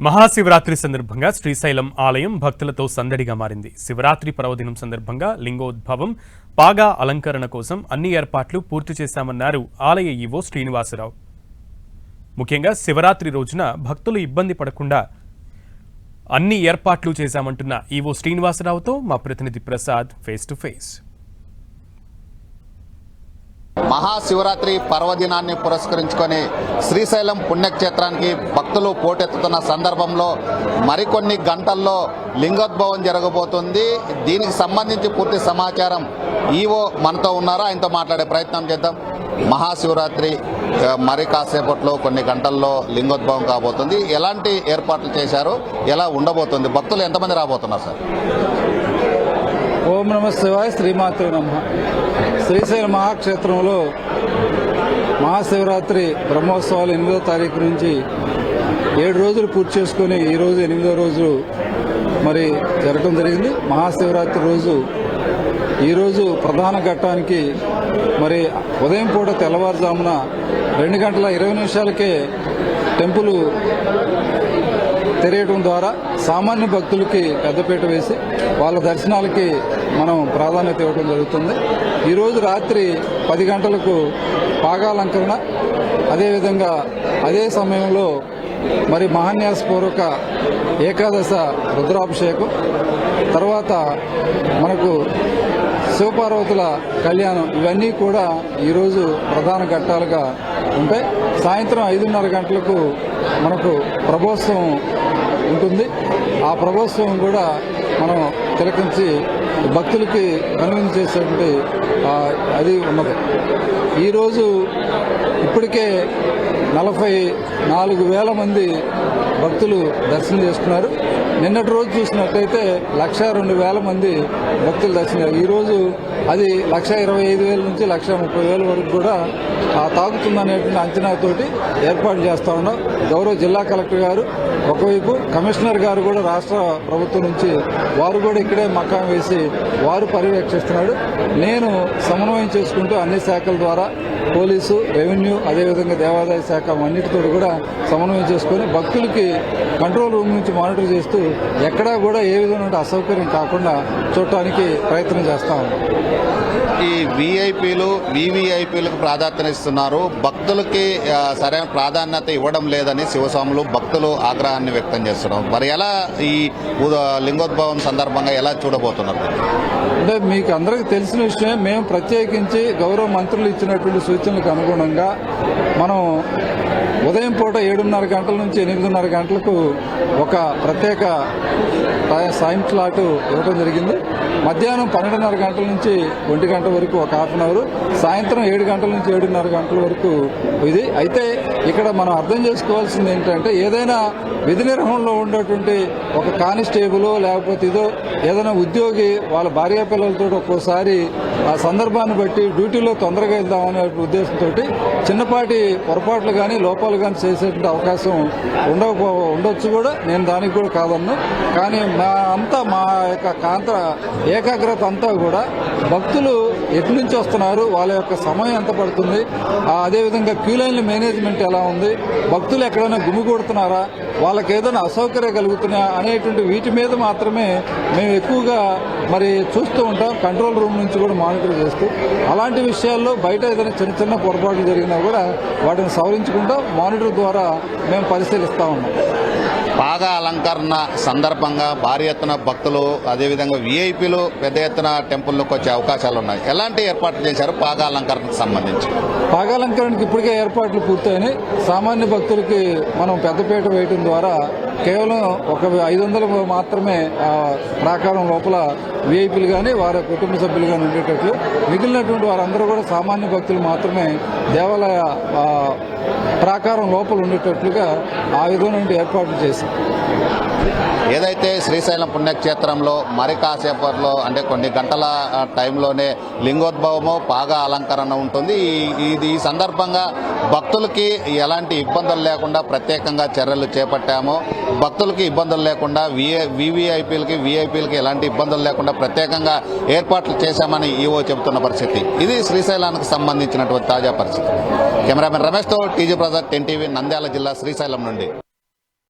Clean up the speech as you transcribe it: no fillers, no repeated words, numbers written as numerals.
మహాశివరాత్రి సందర్భంగా శ్రీశైలం ఆలయం భక్తులతో సందడిగా మారింది. శివరాత్రి పర్వదినం సందర్భంగా లింగోద్భవం, పాగా అలంకరణ కోసం అన్ని ఏర్పాట్లు పూర్తి చేశామన్నారు ఆలయ ఈవో శ్రీనివాసరావు. ముఖ్యంగా శివరాత్రి రోజున భక్తులు ఇబ్బంది పడకుండా అన్ని ఏర్పాట్లు చేశామంటున్న ఈవో శ్రీనివాసరావుతో మా ప్రతినిధి Prasad face to face. Mahashivratri పర్వదినాన్ని పురస్కరించుకొని శ్రీశైలం పుణ్యక్షేత్రానికి భక్తులు పోటెత్తుతున్న సందర్భంలో మరికొన్ని గంటల్లో లింగోద్భవం జరగబోతుంది. దీనికి సంబంధించి పూర్తి సమాచారం ఈవో మనతో ఉన్నారో ఆయనతో మాట్లాడే ప్రయత్నం చేద్దాం. మహాశివరాత్రి మరి కాసేపట్లో కొన్ని గంటల్లో లింగోద్భవం కాబోతుంది. ఎలాంటి ఏర్పాట్లు చేశారు, ఎలా ఉండబోతుంది, భక్తులు ఎంతమంది రాబోతున్నారు సార్? ఓం నమ శివాయ, శ్రీమాత్రే నమః. శ్రీశైలం మహాక్షేత్రంలో మహాశివరాత్రి బ్రహ్మోత్సవాలు 8వ తారీఖు నుంచి 7 రోజులు పూర్తి చేసుకుని ఈరోజు 8వ రోజు మరి జరగడం జరిగింది. మహాశివరాత్రి రోజు ఈరోజు ప్రధాన ఘట్టానికి మరి ఉదయం పూట తెల్లవారుజామున 2:20 టెంపుల్ తెరేయడం ద్వారా సామాన్య భక్తులకి పెద్దపీట వేసి వాళ్ళ దర్శనాలకి మనం ప్రాధాన్యత ఇవ్వడం జరుగుతుంది. ఈరోజు రాత్రి 10 గంటలకు పాగాలంకరణ, అదేవిధంగా అదే సమయంలో మరి మహాన్యాసపూర్వక ఏకాదశ రుద్రాభిషేకం, తర్వాత మనకు శివపార్వతుల కళ్యాణం, ఇవన్నీ కూడా ఈరోజు ప్రధాన ఘట్టాలుగా ఉంటాయి. సాయంత్రం 5:30 గంటలకు మనకు ప్రభోత్సవం ఉంటుంది. ఆ ప్రభోత్సవం కూడా మనం తిలకించి భక్తులకి కనువిందు చేసేటువంటి అది ఉన్నది. ఈరోజు ఇప్పటికే 44,000 మంది భక్తులు దర్శనం చేసుకున్నారు. నిన్నటి రోజు చూసినట్టయితే 102,000 మంది భక్తులు దర్శనం. ఈరోజు అది 125,000 నుంచి 130,000 వరకు కూడా తాగుతుందనేటువంటి అంచనాతోటి ఏర్పాటు చేస్తా ఉన్నాం. గౌరవ జిల్లా కలెక్టర్ గారు ఒకవైపు, కమిషనర్ గారు కూడా రాష్ట్ర ప్రభుత్వం నుంచి వారు కూడా ఇక్కడే మకాం వేసి వారు పర్యవేక్షిస్తున్నాడు. నేను సమన్వయం చేసుకుంటూ అన్ని శాఖల ద్వారా పోలీసు, రెవెన్యూ, అదేవిధంగా దేవాదాయ శాఖ అన్నిటితో కూడా సమన్వయం చేసుకుని భక్తులకి కంట్రోల్ రూమ్ నుంచి మానిటర్ చేస్తూ ఎక్కడా కూడా ఏ విధమైన అసౌకర్యం కాకుండా చూడటానికి ప్రయత్నం చేస్తా ఉన్నాం. ఈ విఐపీలు, వివిఐపీలకు ప్రాధాన్యత ఇస్తున్నారు, భక్తులకి సరైన ప్రాధాన్యత ఇవ్వడం లేదని శివస్వాములు భక్తులు ఆగ్రహాన్ని వ్యక్తం చేస్తున్నారు. మరి ఎలా ఈ లింగోద్భవం సందర్భంగా ఎలా చూడబోతున్నారు? అంటే మీకు అందరికీ తెలిసిన విషయం, మేము ప్రత్యేకించి గౌరవ మంత్రులు ఇచ్చినటువంటి సూచనలకు అనుగుణంగా మనం ఉదయం పూట 7:30 గంటల నుంచి 8:30 గంటలకు ఒక ప్రత్యేక టైం స్లాట్ ఇవ్వడం జరిగింది. మధ్యాహ్నం 12:30 గంటల నుంచి 1 గంట వరకు ఒక హాఫ్ అన్ అవర్, సాయంత్రం 7 గంటల నుంచి 7:30 గంటల వరకు ఇది. అయితే ఇక్కడ మనం అర్థం చేసుకోవాల్సింది ఏంటంటే, ఏదైనా విధి నిర్వహణలో ఉండేటువంటి ఒక కానిస్టేబుల్ లేకపోతే ఏదైనా ఉద్యోగి వాళ్ళ భార్యా పిల్లలతో ఒక్కోసారి ఆ సందర్భాన్ని బట్టి డ్యూటీలో తొందరగా వెళ్దామనే ఉద్దేశంతో చిన్నపాటి పొరపాట్లు కానీ లోపాలు కానీ చేసేటువంటి అవకాశం ఉండొచ్చు కూడా. నేను దానికి కూడా కాదన్ను. కానీ మా యొక్క ఏకాగ్రత అంతా కూడా భక్తులు ఎటు నుంచి వస్తున్నారు, వాళ్ళ యొక్క సమయం ఎంత పడుతుంది, అదేవిధంగా క్యూ లైన్ల మేనేజ్మెంట్ ఎలా ఉంది, భక్తులు ఎక్కడైనా గుమిగూడుతున్నారా, వాళ్ళకి ఏదైనా అసౌకర్యం కలుగుతున్నాయా అనేటువంటి వీటి మీద మాత్రమే మేము ఎక్కువగా మరి చూస్తూ ఉంటాం. కంట్రోల్ రూమ్ నుంచి కూడా మానిటర్ చేస్తూ అలాంటి విషయాల్లో బయట ఏదైనా చిన్న చిన్న పొరపాట్లు జరిగినా కూడా వాటిని సవరించుకుంటూ మానిటర్ ద్వారా మేము పరిశీలిస్తూ ఉన్నాం. పాగా అలంకరణ సందర్భంగా భారీ ఎత్తున భక్తులు, అదేవిధంగా విఐపీలు పెద్ద ఎత్తున టెంపుల్లోకి వచ్చే అవకాశాలు ఉన్నాయి. ఎలాంటి ఏర్పాట్లు చేశారు పాగా అలంకరణకు సంబంధించి? పాగాలంకరణకి ఇప్పటికే ఏర్పాట్లు పూర్తయినాయి. సామాన్య భక్తులకి మనం పెద్దపీట వేయడం ద్వారా కేవలం ఒక 500 మాత్రమే ప్రాకారం లోపల విఐపీలు కానీ వారి కుటుంబ సభ్యులు కానీ ఉండేటట్లు, మిగిలినటువంటి వారందరూ కూడా సామాన్య భక్తులు మాత్రమే దేవాలయ ప్రాకారం లోపల ఉండేటట్లుగా ఆ విధమైన ఏర్పాట్లు చేశాం. ఏదైతే శ్రీశైలం పుణ్యక్షేత్రంలో మరి కాసేపట్లో అంటే కొన్ని గంటల టైంలోనే లింగోద్భవము, పాగా అలంకరణ ఉంటుంది. ఈ సందర్భంగా భక్తులకి ఎలాంటి ఇబ్బందులు లేకుండా ప్రత్యేకంగా చర్యలు చేపట్టాము. భక్తులకి ఇబ్బందులు లేకుండా వివిఐపీలకి, విఐపీలకి ఎలాంటి ఇబ్బందులు లేకుండా ప్రత్యేకంగా ఏర్పాట్లు చేశామని ఈవో చెబుతున్న పరిస్థితి. ఇది శ్రీశైలానికి సంబంధించినటువంటి తాజా పరిస్థితి. కెమెరామెన్ రమేష్తో టీజీ ప్రసాద్, 10 టీవీ, నంద్యాల జిల్లా శ్రీశైలం నుండి.